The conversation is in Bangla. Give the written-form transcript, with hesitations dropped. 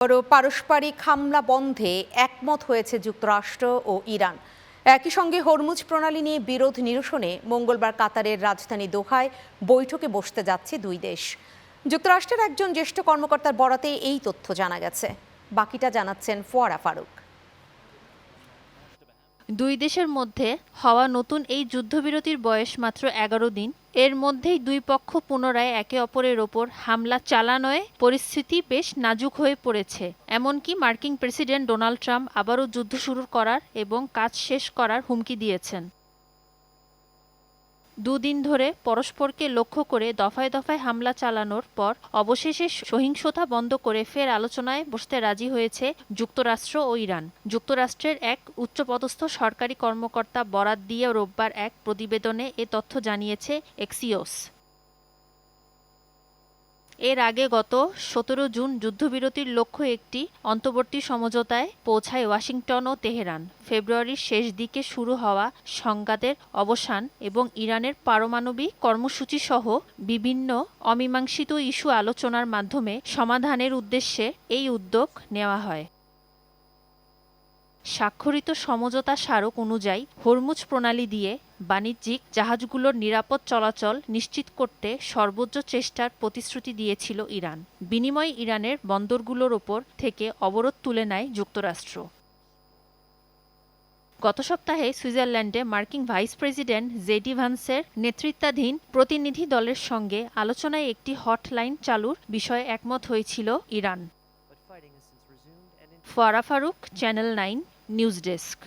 পারস্পরিক হামলা বন্ধে একমত হয়েছে যুক্তরাষ্ট্র ও ইরান। একই সঙ্গে হরমুজ প্রণালী নিয়ে বিরোধ নিরসনে মঙ্গলবার কাতারের রাজধানী দোহায় বৈঠকে বসতে যাচ্ছে দুই দেশ। যুক্তরাষ্ট্রের একজন জ্যেষ্ঠ কর্মকর্তার বরাতে এই তথ্য জানা গেছে। বাকিটা জানাচ্ছেন ফোয়ারা ফারুক। দুই দেশের মধ্যে হওয়া নতুন এই যুদ্ধবিরতির বয়স মাত্র ১১ দিন। এর মধ্যেই দুই পক্ষ পুনরায় একে অপরের ওপর হামলা চালানোয় পরিস্থিতি বেশ নাজুক হয়ে পড়েছে। এমনকি মার্কিন প্রেসিডেন্ট ডোনাল্ড ট্রাম্প আবারও যুদ্ধ শুরু করার এবং কাজ শেষ করার হুমকি দিয়েছেন। দুদিন ধরে পরস্পরকে লক্ষ্য করে দফায় দফায় হামলা চালানোর পর অবশেষে সহিংসতা বন্ধ করে ফের আলোচনায় বসতে রাজি হয়েছে যুক্তরাষ্ট্র ও ইরান। যুক্তরাষ্ট্রের এক উচ্চপদস্থ সরকারি কর্মকর্তা বরাত দিয়ে রোববার এক প্রতিবেদনে এ তথ্য জানিয়েছে এক্সিওস। এর আগে গত ১৭ জুন যুদ্ধবিরতির লক্ষ্য একটি অন্তর্বর্তী সমঝোতায় পৌঁছায় ওয়াশিংটন ও তেহরান। ফেব্রুয়ারির শেষ দিকে শুরু হওয়া সংঘাতের অবসান এবং ইরানের পারমাণবিক কর্মসূচিসহ বিভিন্ন অমীমাংসিত ইস্যু আলোচনার মাধ্যমে সমাধানের উদ্দেশ্যে এই উদ্যোগ নেওয়া হয়। স্বাক্ষরিত সমঝোতা স্মারক অনুযায়ী হরমুজ প্রণালী দিয়ে বাণিজ্যিক জাহাজগুলোর নিরাপদ চলাচল নিশ্চিত করতে সর্বোচ্চ চেষ্টার প্রতিশ্রুতি দিয়েছিল ইরান। বিনিময়ে ইরানের বন্দরগুলোর ওপর থেকে অবরোধ তুলে নেয় যুক্তরাষ্ট্র। গত সপ্তাহে সুইজারল্যান্ডে মার্কিন ভাইস প্রেসিডেন্ট জেডি ভান্সের নেতৃত্বাধীন প্রতিনিধি দলের সঙ্গে আলোচনায় একটি হটলাইন চালুর বিষয়ে একমত হয়েছিল ইরান। ফোয়ারা ফারুক, চ্যানেল 9 নিউজ ডেস্ক।